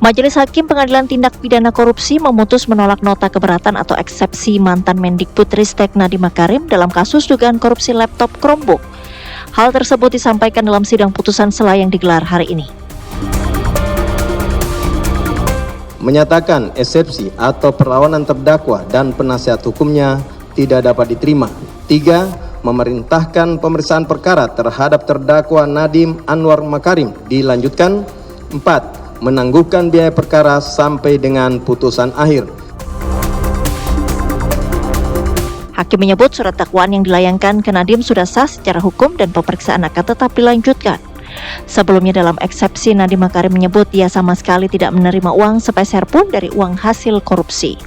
Majelis Hakim Pengadilan Tindak Pidana Korupsi memutus menolak nota keberatan atau eksepsi mantan Mendikbudristek Nadiem Makarim dalam kasus dugaan korupsi laptop Chromebook. Hal tersebut disampaikan dalam sidang putusan sela yang digelar hari ini. Menyatakan eksepsi atau perlawanan terdakwa dan penasihat hukumnya tidak dapat diterima. 3. Memerintahkan pemeriksaan perkara terhadap terdakwa Nadiem Anwar Makarim dilanjutkan. 4. Menangguhkan biaya perkara sampai dengan putusan akhir. Hakim menyebut surat dakwaan yang dilayangkan ke Nadiem sudah sah secara hukum dan pemeriksaan akan tetap dilanjutkan. Sebelumnya dalam eksepsi Nadiem Makarim menyebut ia sama sekali tidak menerima uang sepeser pun dari uang hasil korupsi.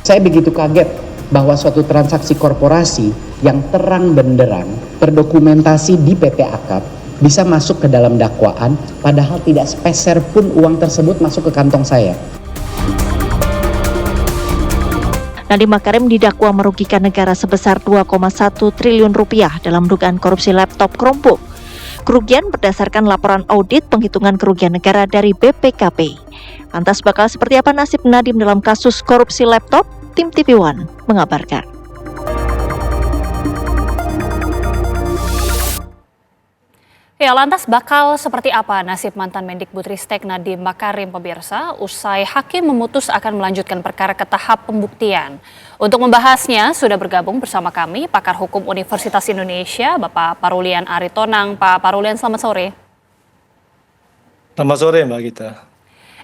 Saya begitu kaget bahwa suatu transaksi korporasi yang terang benderang terdokumentasi di PT Akad bisa masuk ke dalam dakwaan, padahal tidak sepeser pun uang tersebut masuk ke kantong saya. Nadiem Makarim didakwa merugikan negara sebesar 2,1 triliun rupiah dalam dugaan korupsi laptop Chromebook. Kerugian berdasarkan laporan audit penghitungan kerugian negara dari BPKP. Lantas bakal seperti apa nasib Nadiem dalam kasus korupsi laptop? Tim TV One mengabarkan. Ya, lantas bakal seperti apa nasib mantan Mendikbudristek Nadiem Makarim pemirsa usai hakim memutus akan melanjutkan perkara ke tahap pembuktian. Untuk membahasnya sudah bergabung bersama kami pakar hukum Universitas Indonesia Bapak Parulian Aritonang. Pak Parulian, selamat sore. Selamat sore Mbak Gita.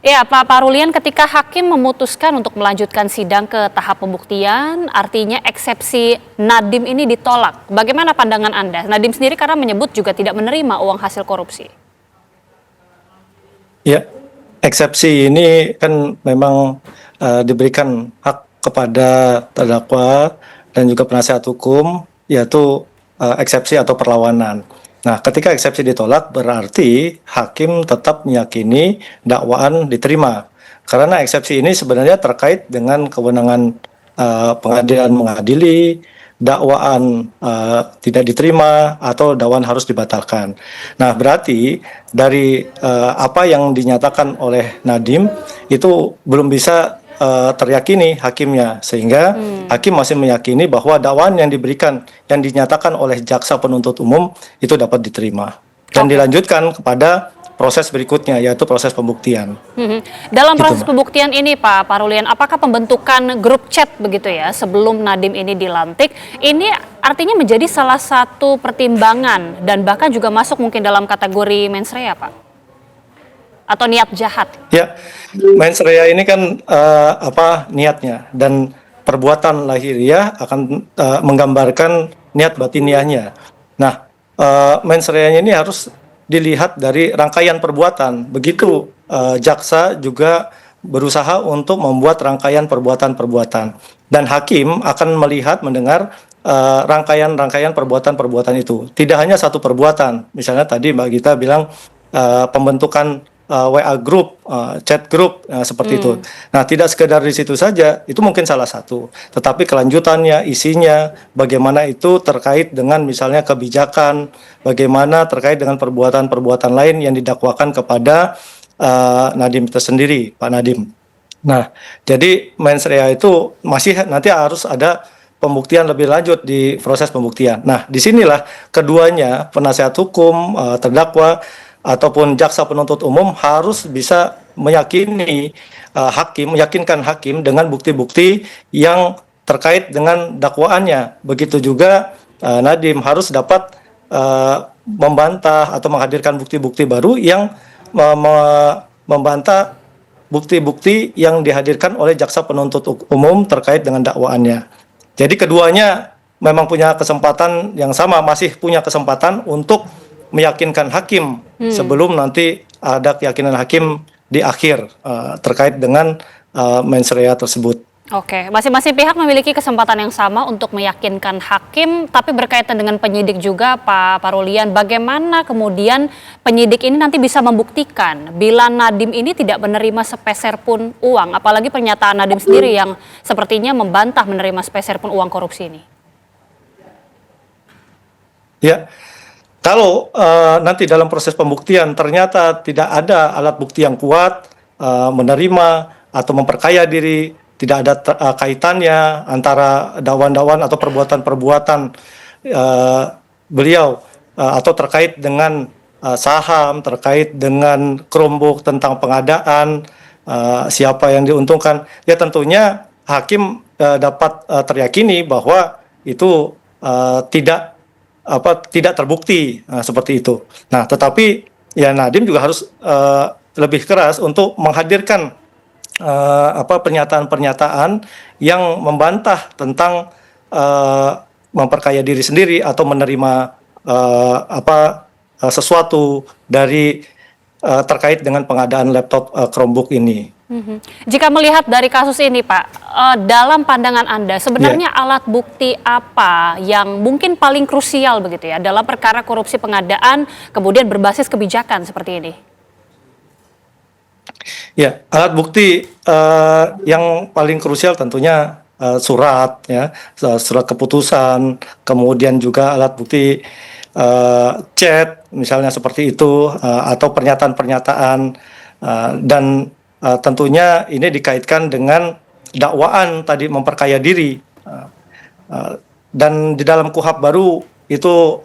Ya, Pak Parulian, ketika hakim memutuskan untuk melanjutkan sidang ke tahap pembuktian, artinya eksepsi Nadiem ini ditolak. Bagaimana pandangan Anda? Nadiem sendiri karena menyebut juga tidak menerima uang hasil korupsi. Ya, eksepsi ini kan memang diberikan hak kepada terdakwa dan juga penasihat hukum, yaitu eksepsi atau perlawanan. Nah, ketika eksepsi ditolak berarti hakim tetap meyakini dakwaan diterima. Karena eksepsi ini sebenarnya terkait dengan kewenangan pengadilan mengadili, dakwaan tidak diterima atau dakwaan harus dibatalkan. Nah, berarti dari apa yang dinyatakan oleh Nadiem itu belum bisa teryakini hakimnya, sehingga hakim masih meyakini bahwa dakwaan yang diberikan, yang dinyatakan oleh jaksa penuntut umum itu dapat diterima dan dilanjutkan kepada proses berikutnya, yaitu proses pembuktian. Dalam proses pembuktian ini Pak Parulian, apakah pembentukan grup chat begitu ya sebelum Nadiem ini dilantik, ini artinya menjadi salah satu pertimbangan dan bahkan juga masuk mungkin dalam kategori mens rea, Pak? Atau niat jahat? Ya, mens rea ini kan niatnya, dan perbuatan lahiriah akan menggambarkan niat batiniahnya. Nah, mens rea ini harus dilihat dari rangkaian perbuatan. Begitu jaksa juga berusaha untuk membuat rangkaian perbuatan-perbuatan, dan hakim akan melihat, mendengar rangkaian-rangkaian perbuatan-perbuatan itu. Tidak hanya satu perbuatan. Misalnya tadi Mbak Gita bilang pembentukan WA group, chat group, seperti itu. Nah, tidak sekedar di situ saja, itu mungkin salah satu. Tetapi kelanjutannya, isinya, bagaimana itu terkait dengan misalnya kebijakan, bagaimana terkait dengan perbuatan-perbuatan lain yang didakwakan kepada Nadiem tersendiri, Pak Nadiem. Nah, jadi mens rea itu masih nanti harus ada pembuktian lebih lanjut di proses pembuktian. Nah, disinilah keduanya, penasihat hukum, terdakwa, ataupun jaksa penuntut umum harus bisa meyakinkan hakim dengan bukti-bukti yang terkait dengan dakwaannya. Begitu juga Nadiem harus dapat membantah atau menghadirkan bukti-bukti baru yang membantah bukti-bukti yang dihadirkan oleh jaksa penuntut umum terkait dengan dakwaannya. Jadi keduanya memang punya kesempatan yang sama, masih punya kesempatan untuk meyakinkan hakim sebelum nanti ada keyakinan hakim di akhir terkait dengan mens rea tersebut. Oke, masing-masing pihak memiliki kesempatan yang sama untuk meyakinkan hakim, tapi berkaitan dengan penyidik juga Pak Parulian, bagaimana kemudian penyidik ini nanti bisa membuktikan bila Nadiem ini tidak menerima sepeser pun uang, apalagi pernyataan Nadiem sendiri yang sepertinya membantah menerima sepeser pun uang korupsi ini. Ya, kalau nanti dalam proses pembuktian ternyata tidak ada alat bukti yang kuat menerima atau memperkaya diri, tidak ada kaitannya antara dakwaan-dakwaan atau perbuatan-perbuatan beliau atau terkait dengan saham, terkait dengan Chromebook, tentang pengadaan, siapa yang diuntungkan, ya tentunya hakim dapat teryakini bahwa itu tidak terbukti seperti itu. Nah, tetapi ya Nadiem juga harus lebih keras untuk menghadirkan pernyataan-pernyataan yang membantah tentang memperkaya diri sendiri atau menerima sesuatu dari terkait dengan pengadaan laptop Chromebook ini. Jika melihat dari kasus ini, Pak, dalam pandangan Anda, sebenarnya alat bukti apa yang mungkin paling krusial begitu ya dalam perkara korupsi pengadaan kemudian berbasis kebijakan seperti ini? Ya, alat bukti yang paling krusial tentunya surat, ya, surat keputusan, kemudian juga alat bukti chat, misalnya seperti itu, atau pernyataan-pernyataan, dan tentunya ini dikaitkan dengan dakwaan tadi memperkaya diri, dan di dalam KUHP baru itu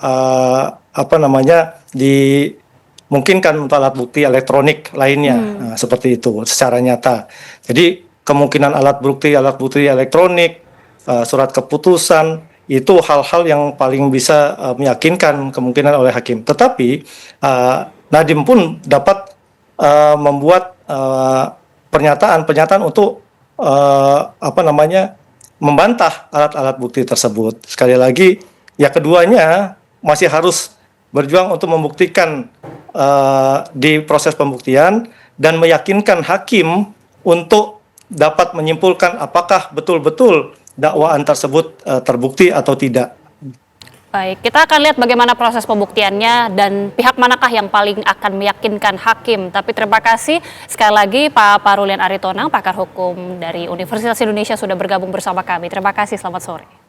dimungkinkan untuk alat bukti elektronik lainnya, seperti itu secara nyata. Jadi kemungkinan alat bukti elektronik, surat keputusan itu hal-hal yang paling bisa meyakinkan kemungkinan oleh hakim. Tetapi Nadiem pun dapat membuat pernyataan untuk membantah alat-alat bukti tersebut. Sekali lagi, ya keduanya masih harus berjuang untuk membuktikan di proses pembuktian dan meyakinkan hakim untuk dapat menyimpulkan apakah betul-betul dakwaan tersebut terbukti atau tidak. Baik, kita akan lihat bagaimana proses pembuktiannya dan pihak manakah yang paling akan meyakinkan hakim. Tapi terima kasih sekali lagi Pak Parulian Aritonang, pakar hukum dari Universitas Indonesia sudah bergabung bersama kami. Terima kasih, selamat sore.